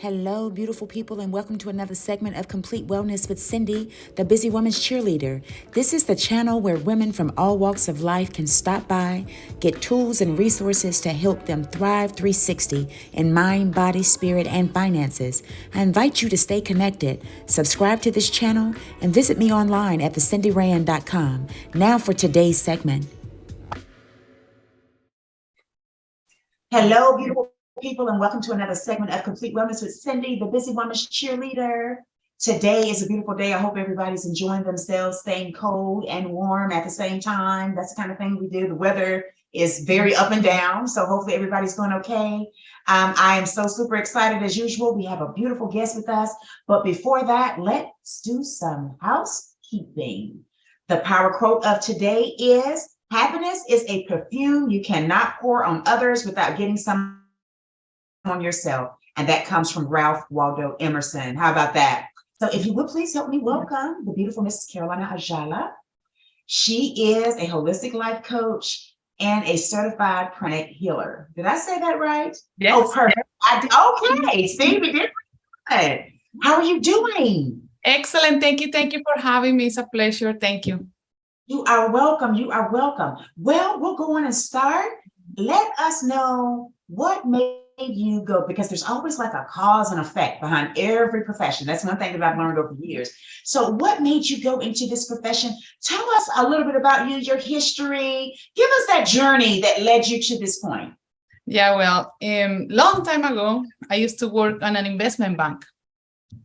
Hello, beautiful people, and welcome to another segment of Complete Wellness with Cindy, the Busy Woman's Cheerleader. This is the channel where women from all walks of life can stop by, get tools and resources to help them thrive 360 in mind, body, spirit, and finances. I invite you to stay connected, subscribe to this channel, and visit me online at thecindyrand.com. Now for today's segment. Hello, beautiful people, and welcome to another segment of Complete Wellness with Cindy, the Busy Woman's Cheerleader. Today is a beautiful day. I hope everybody's enjoying themselves, staying cold and warm at the same time. That's the kind of thing we do. The weather is very up and down, so hopefully everybody's doing okay. I am so super excited as usual. We have a beautiful guest with us, but before that, let's do some housekeeping. The power quote of today is, happiness is a perfume you cannot pour on others without getting some on yourself. And that comes from Ralph Waldo Emerson. How about that? So if you would please help me welcome the beautiful Mrs. Carolina Ayala. She is a holistic life coach and a certified pranic healer. Did I say that right? Yes. Oh, perfect. I did. Okay. See, we did good. How are you doing? Excellent. Thank you. Thank you for having me. It's a pleasure. Thank you. You are welcome. You are welcome. Well, we'll go on and start. Let us know what made you go, because there's always like a cause and effect behind every profession. That's one thing that I've learned over the years. So what made you go into this profession? Tell us a little bit about you, your history. Give us that journey that led you to this point. Yeah, well, long time ago, I used to work on an investment bank.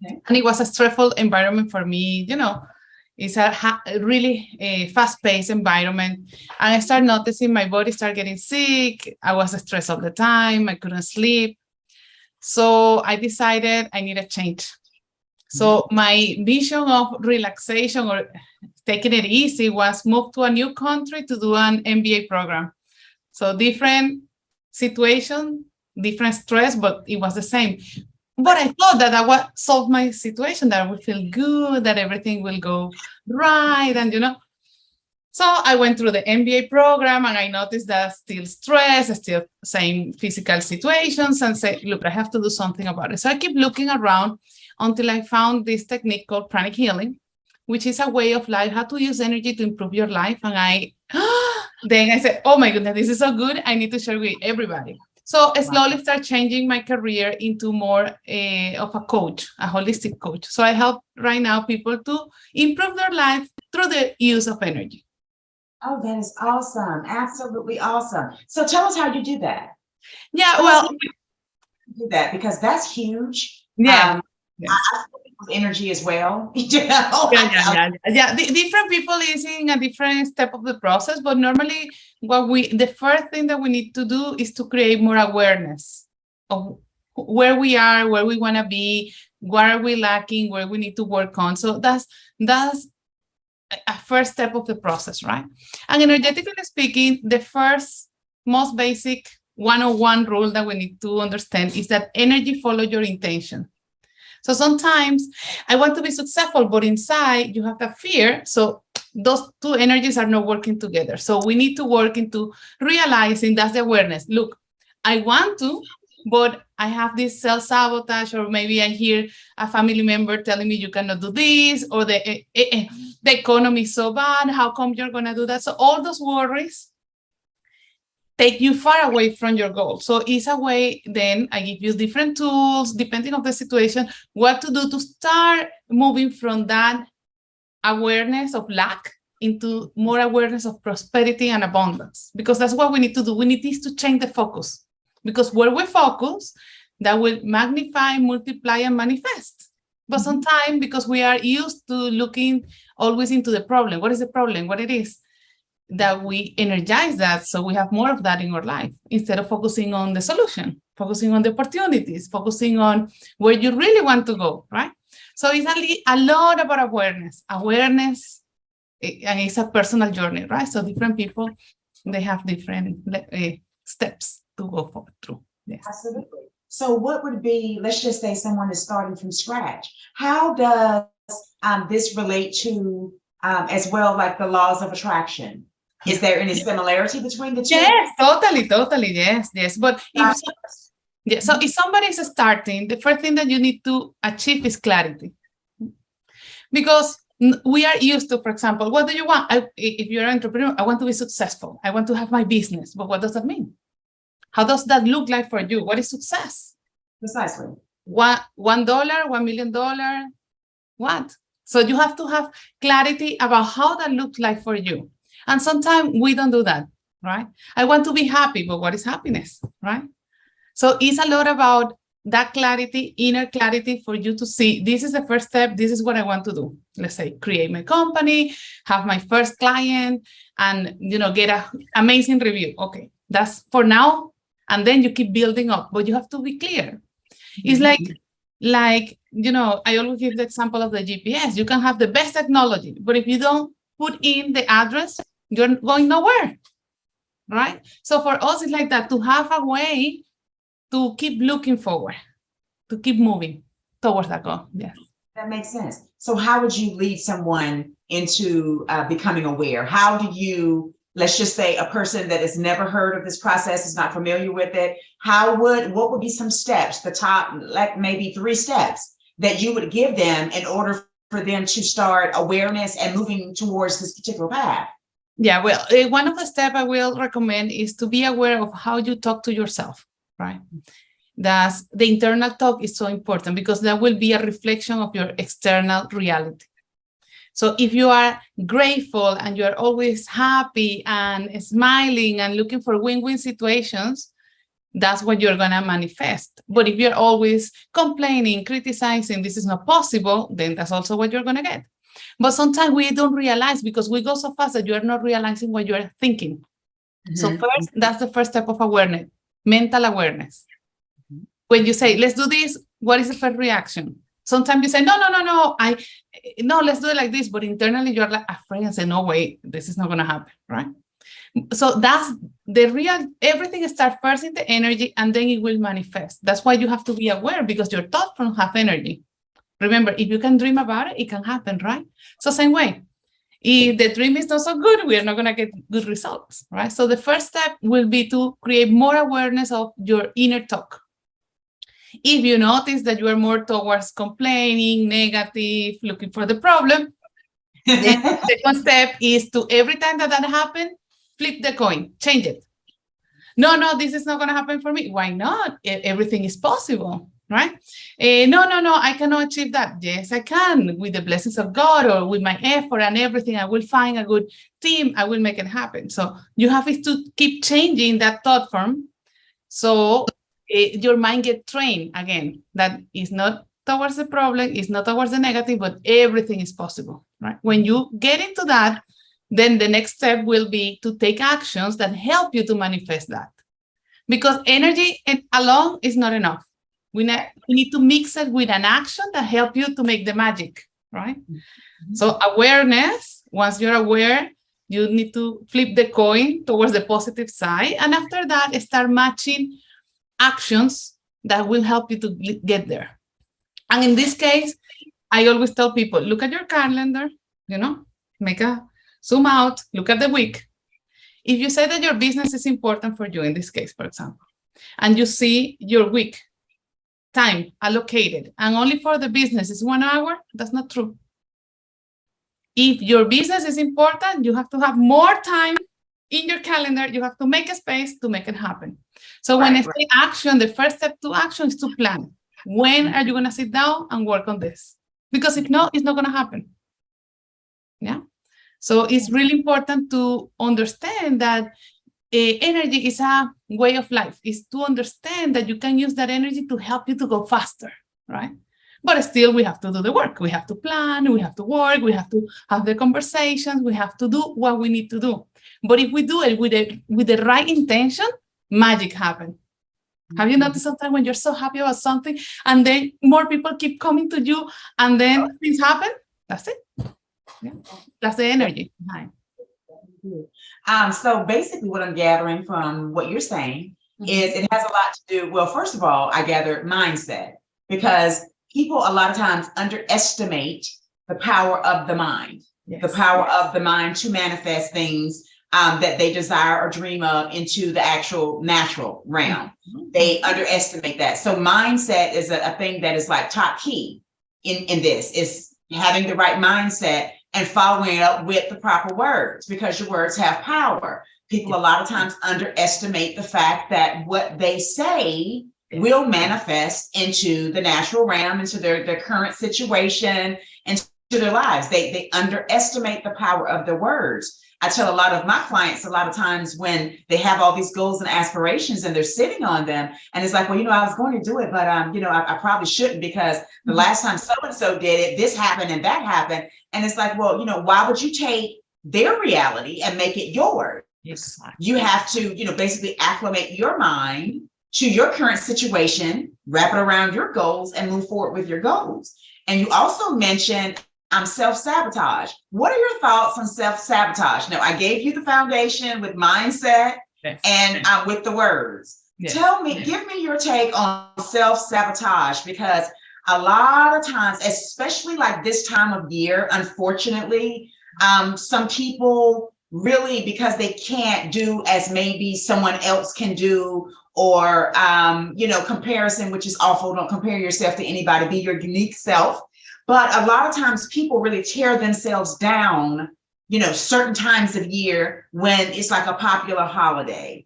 Okay. And it was a stressful environment for me. You know, it's a really fast-paced environment. And I started noticing my body started getting sick. I was stressed all the time. I couldn't sleep. So I decided I need a change. So my vision of relaxation or taking it easy was move to a new country to do an MBA program. So different situation, different stress, but it was the same. But I thought that I would solve my situation, that I would feel good, that everything will go right. And, you know, so I went through the MBA program and I noticed that still stress, still same physical situations, and say, look, I have to do something about it. So I keep looking around until I found this technique called pranic healing, which is a way of life, how to use energy to improve your life. And then I said, oh my goodness, this is so good. I need to share with everybody. So I slowly start changing my career into more of a coach, a holistic coach. So I help right now people to improve their life through the use of energy. Oh, that is awesome. Absolutely awesome. So tell us how you do that. Yeah, well, do that, because that's huge. Yeah. Yes. I with energy as well. You know? Yeah. Different people is in a different step of the process, but normally the first thing that we need to do is to create more awareness of where we are, where we want to be, what are we lacking, where we need to work on. So that's a first step of the process, right? And energetically speaking, the first most basic 101 rule that we need to understand is that energy follows your intention. So sometimes I want to be successful, but inside you have that fear. So those two energies are not working together. So we need to work into realizing that's the awareness. Look, I want to, but I have this self-sabotage, or maybe I hear a family member telling me you cannot do this, or the economy is so bad. How come you're going to do that? So all those worries take you far away from your goal. So it's a way, then I give you different tools, depending on the situation, what to do to start moving from that awareness of lack into more awareness of prosperity and abundance, because that's what we need to do. We need to change the focus, because where we focus, that will magnify, multiply, and manifest. But sometimes, because we are used to looking always into the problem, what is the problem, what it is, that we energize that, so we have more of that in our life, instead of focusing on the solution, focusing on the opportunities, focusing on where you really want to go, right? So it's a lot about awareness, and it's a personal journey, right? So different people, they have different steps to go through. Yes. Absolutely. So what would be, let's just say someone is starting from scratch. How does this relate to as well, like the laws of attraction? Is there any similarity between the two? Yes, totally. Yes. But if Yeah. So if somebody is starting, the first thing that you need to achieve is clarity. Because we are used to, for example, what do you want? If you're an entrepreneur, I want to be successful. I want to have my business. But what does that mean? How does that look like for you? What is success? Precisely. $1, $1 million? What? So you have to have clarity about how that looks like for you. And sometimes we don't do that, right? I want to be happy, but what is happiness, right? So it's a lot about that clarity, inner clarity for you to see, this is the first step, this is what I want to do. Let's say, create my company, have my first client, and get an amazing review. Okay, that's for now. And then you keep building up, but you have to be clear. It's like, I always give the example of the GPS. You can have the best technology, but if you don't put in the address, you're going nowhere, right? So for us, it's like that, to have a way to keep looking forward, to keep moving towards that goal. Yes. That makes sense. So how would you lead someone into becoming aware? How do you, let's just say a person that has never heard of this process, is not familiar with it, what would be some steps, the top, like maybe 3 steps that you would give them in order for them to start awareness and moving towards this particular path? Yeah, well, one of the steps I will recommend is to be aware of how you talk to yourself, right? That's the internal talk is so important, because that will be a reflection of your external reality. So if you are grateful and you are always happy and smiling and looking for win-win situations, that's what you're going to manifest. But if you're always complaining, criticizing, this is not possible, then that's also what you're going to get. But sometimes we don't realize, because we go so fast that you're not realizing what you're thinking. Mm-hmm. So first, that's the first step of awareness, mental awareness. Mm-hmm. When you say, let's do this, what is the first reaction? Sometimes you say, no, let's do it like this. But internally, you're like afraid and say, no, wait, this is not going to happen, right? So that's the real, everything starts first in the energy, and then it will manifest. That's why you have to be aware, because your thought forms have energy. Remember, if you can dream about it, it can happen, right? So same way, if the dream is not so good, we are not going to get good results, right? So the first step will be to create more awareness of your inner talk. If you notice that you are more towards complaining, negative, looking for the problem, then the second step is to, every time that happens, flip the coin, change it. No, this is not going to happen for me. Why not? Everything is possible, right? No, I cannot achieve that. Yes, I can. With the blessings of God, or with my effort and everything, I will find a good team. I will make it happen. So you have to keep changing that thought form. So your mind gets trained again. That is not towards the problem, it's not towards the negative, but everything is possible, right? When you get into that, then the next step will be to take actions that help you to manifest that. Because energy alone is not enough. We need to mix it with an action that helps you to make the magic, right? Mm-hmm. So awareness, once you're aware, you need to flip the coin towards the positive side. And after that, start matching actions that will help you to get there. And in this case, I always tell people, look at your calendar, make a zoom out, look at the week. If you say that your business is important for you, in this case, for example, and you see your week time allocated and only for the business is 1 hour, that's not true. If your business is important, you have to have more time in your calendar. You have to make a space to make it happen. So when I say action, the first step to action is to plan. When are you going to sit down and work on this? Because if not, it's not going to happen. Yeah. So it's really important to understand that energy is a way of life. It's to understand that you can use that energy to help you to go faster, right? But still, we have to do the work. We have to plan, we have to work, we have to have the conversations, we have to do what we need to do. But if we do it with the right intention, magic happens. Have you noticed sometimes when you're so happy about something and then more people keep coming to you and then things happen? That's it. Yeah. That's the energy behind. So basically what I'm gathering from what you're saying is it has a lot to do, well, first of all, I gather mindset, because people a lot of times underestimate the power of the mind, the power of the mind to manifest things that they desire or dream of into the actual natural realm. They underestimate that. So mindset is a thing that is like top key in this, is having the right mindset and following it up with the proper words, because your words have power. People a lot of times underestimate the fact that what they say will manifest into the natural realm, into their current situation, into their lives. They underestimate the power of their words. I tell a lot of my clients a lot of times when they have all these goals and aspirations and they're sitting on them, and it's like, well, I was going to do it, but I probably shouldn't, because the last time so-and-so did it, this happened and that happened. And it's like, well, why would you take their reality and make it yours? Exactly. You have to, basically acclimate your mind to your current situation, wrap it around your goals, and move forward with your goals. And you also mentioned self-sabotage. What are your thoughts on self-sabotage? Now, I gave you the foundation with mindset and with the words. Tell me, give me your take on self-sabotage, because a lot of times, especially like this time of year, unfortunately, some people really, because they can't do as maybe someone else can do, or, comparison, which is awful. Don't compare yourself to anybody, be your unique self. But a lot of times people really tear themselves down, certain times of year when it's like a popular holiday,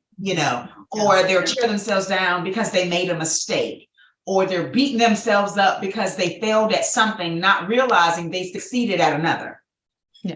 or they're tear themselves down because they made a mistake, or they're beating themselves up because they failed at something, not realizing they succeeded at another. Yeah.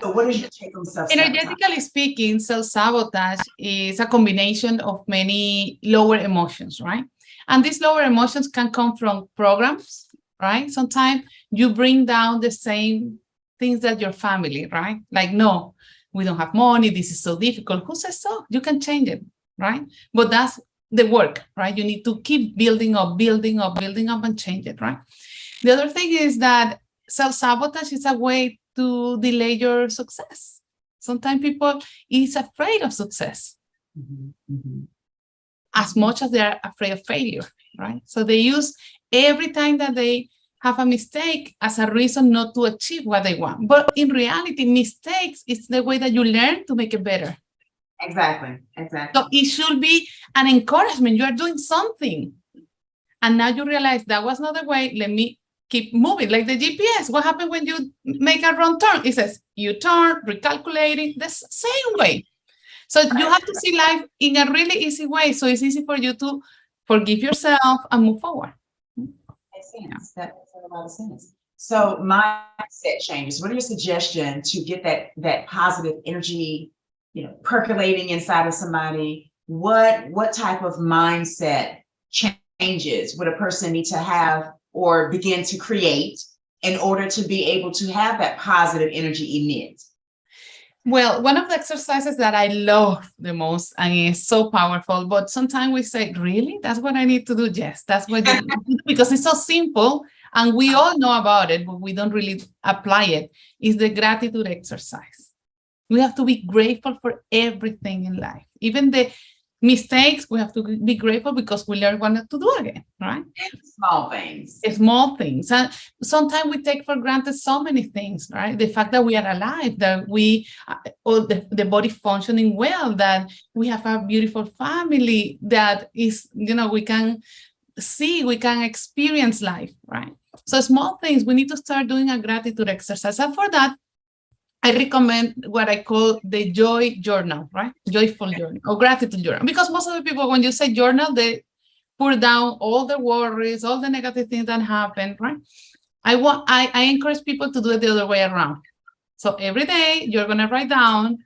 So what is your take on self-sabotage? Energetically speaking, self-sabotage is a combination of many lower emotions, right? And these lower emotions can come from programs, right? Sometimes you bring down the same things that your family, right? Like, no, we don't have money. This is so difficult. Who says so? You can change it, right? But that's the work, right? You need to keep building up and change it, right? The other thing is that self-sabotage is a way to delay your success. Sometimes people is afraid of success as much as they're afraid of failure, right? So they use every time that they have a mistake as a reason not to achieve what they want. But in reality, mistakes is the way that you learn to make it better. Exactly. So it should be an encouragement. You are doing something. And now you realize that was not the way. Let me keep moving. Like the GPS. What happens when you make a wrong turn? It says, you turn, recalculating, the same way. So you have to see life in a really easy way. So it's easy for you to forgive yourself and move forward. Makes sense. That makes a lot of sense. So mindset changes. What are your suggestions to get that positive energy, percolating inside of somebody? What type of mindset changes would a person need to have or begin to create in order to be able to have that positive energy emit? Well, one of the exercises that I love the most, and it's so powerful, but sometimes we say, really? That's what I need to do? Yes, that's what you do, because it's so simple and we all know about it, but we don't really apply it, is the gratitude exercise. We have to be grateful for everything in life, even the mistakes. We have to be grateful because we learn what to do again, right? Small things. Small things. And sometimes we take for granted so many things, right? The fact that we are alive, that we, or the body functioning well, that we have a beautiful family, that is, we can see, we can experience life, right? So small things, we need to start doing a gratitude exercise. And for that, I recommend what I call the joy journal, right? Joyful journal or gratitude journal. Because most of the people, when you say journal, they put down all the worries, all the negative things that happen, right? I encourage people to do it the other way around. So every day you're going to write down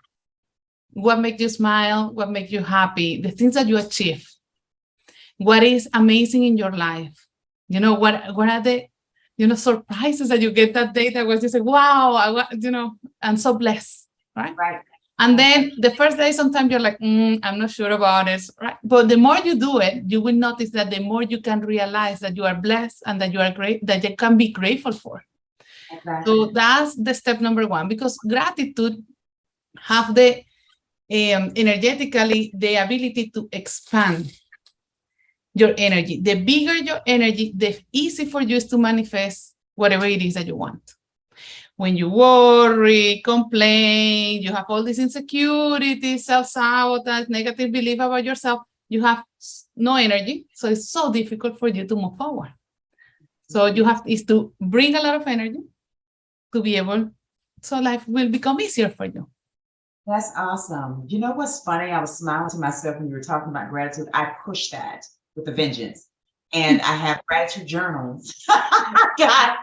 what makes you smile, what makes you happy, the things that you achieve, what is amazing in your life. What are the surprises that you get that day that was just like, wow, I'm so blessed, right? Right. And then the first day, sometimes you're like, I'm not sure about it, right? But the more you do it, you will notice that the more you can realize that you are blessed and that you are great, that you can be grateful for. Exactly. So that's the step number one, because gratitude have the energetically the ability to expand your energy. The bigger your energy, the easier for you is to manifest whatever it is that you want. when you worry, complain, you have all these insecurities, self-sabotage, negative belief about yourself, you have no energy. So it's so difficult for you to move forward. So you have is to bring a lot of energy to be able, so life will become easier for you. That's awesome. You know what's funny? I was smiling to myself when you were talking about gratitude. I push that with a vengeance. And I have gratitude journals. I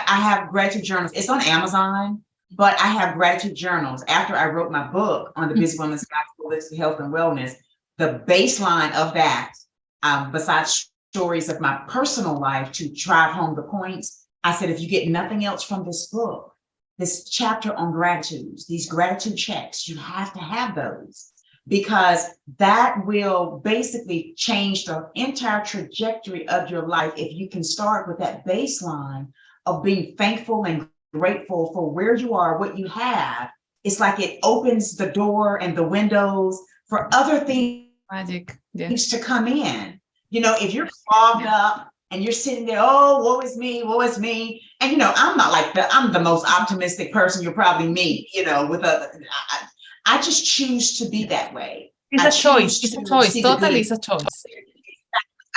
have gratitude journals. It's on Amazon, but I have gratitude journals. After I wrote my book on the Busy Woman's Guide to Holistic Health and Wellness, the baseline of that, besides stories of my personal life to drive home the points, I said, if you get nothing else from this book, this chapter on gratitudes, these gratitude checks, you have to have those, because that will basically change the entire trajectory of your life. If you can start with that baseline of being thankful and grateful for where you are, what you have, it's like it opens the door and the windows for other things Magic. to come in. You know, if you're clogged up and you're sitting there, oh, woe is me, woe is me. And, you know, I'm not like I'm the most optimistic person you'll probably meet, you know, with I just choose to be that way. It's a choice. It's a choice. Totally, it's a choice.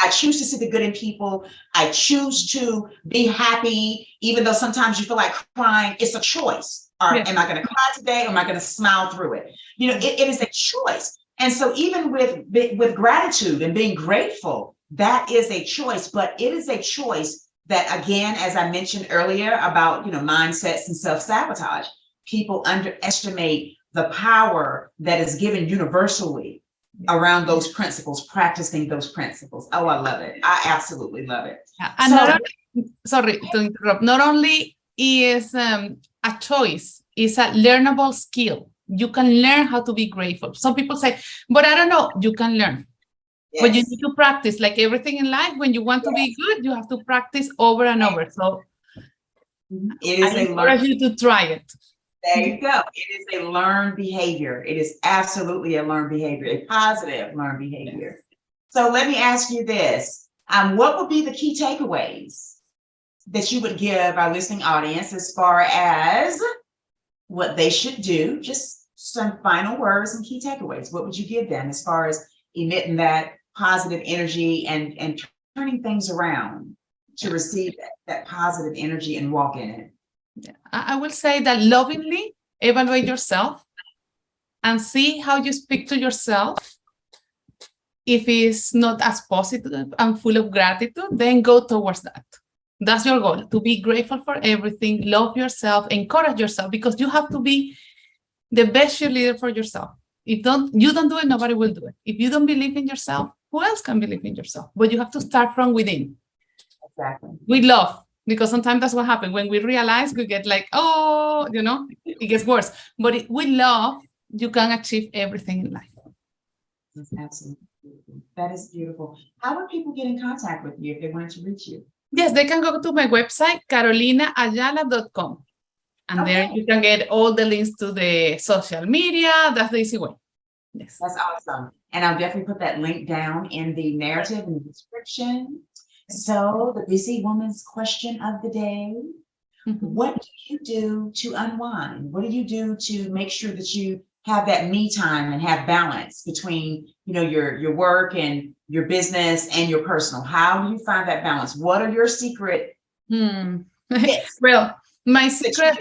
I choose to see the good in people. I choose to be happy, even though sometimes you feel like crying. It's a choice. Or am I going to cry today, or am I going to smile through it? You know, it is a choice. And so even with gratitude and being grateful, that is a choice. But it is a choice that, again, as I mentioned earlier about, you know, mindsets and self-sabotage, people underestimate the power that is given universally around those principles, practicing those principles. Oh, I love it. I absolutely love it. And so, not only, sorry to interrupt, not only is a choice, it's a learnable skill. You can learn how to be grateful. Some people say, but I don't know, you can learn. Yes. But you need to practice, like everything in life. When you want to be good, you have to practice over and over. So it is I encourage you to try it. There you go. It is a learned behavior. It is absolutely a learned behavior, a positive learned behavior. So let me ask you this. What would be the key takeaways that you would give our listening audience as far as what they should do? Just some final words and key takeaways. What would you give them as far as emitting that positive energy and turning things around to receive that positive energy and walk in it? Yeah. I will say that lovingly evaluate yourself and see how you speak to yourself. If it's not as positive and full of gratitude, then go towards that. That's your goal, to be grateful for everything, love yourself, encourage yourself, because you have to be the best cheerleader for yourself. If you don't do it, nobody will do it. If you don't believe in yourself, who else can believe in yourself? But you have to start from within. Exactly. With love. Because sometimes that's what happens. When we realize, we get like, oh, you know, it gets worse. But with love, you can achieve everything in life. That's absolutely beautiful. That is beautiful. How would people get in contact with you if they wanted to reach you? Yes, they can go to my website, carolinaayala.com. And there you can get all the links to the social media. That's the easy way. Yes. That's awesome. And I'll definitely put that link down in the narrative and the description. So the busy woman's question of the day, what do you do to unwind? What do you do to make sure that you have that me time and have balance between, you know, your work and your business and your personal? How do you find that balance? What are your secret? Well, my secret,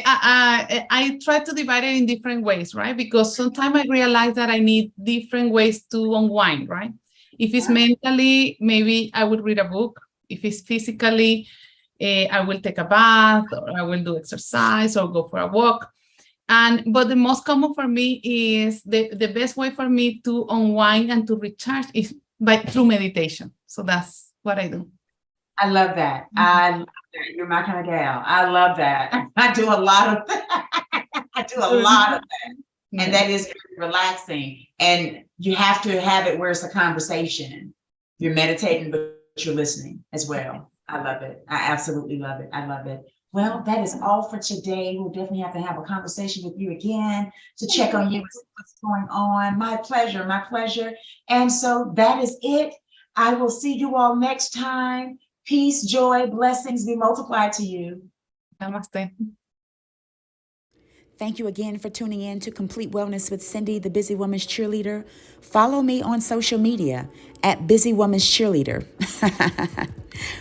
I try to divide it in different ways, right? Because sometimes I realize that I need different ways to unwind, right? If it's mentally, maybe I would read a book. If it's physically, I will take a bath, or I will do exercise, or go for a walk. But the most common for me is the best way for me to unwind and to recharge is through meditation. So that's what I do. I love that. I love that. You're my kind of gal. I love that. I do a lot of that. I do a lot of that. And that is very relaxing. And you have to have it where it's a conversation. You're meditating, but you're listening as well. I love it. I absolutely love it. I love it. Well, that is all for today. We'll definitely have to have a conversation with you again to check on you, what's going on. My pleasure. My pleasure. And so that is it. I will see you all next time. Peace, joy, blessings be multiplied to you. Namaste. Thank you again for tuning in to Complete Wellness with Cindy, the Busy Woman's Cheerleader. Follow me on social media at Busy Woman's Cheerleader.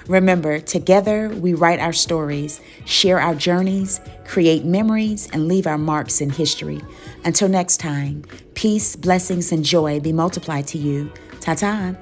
Remember, together we write our stories, share our journeys, create memories, and leave our marks in history. Until next time, peace, blessings, and joy be multiplied to you. Ta-ta.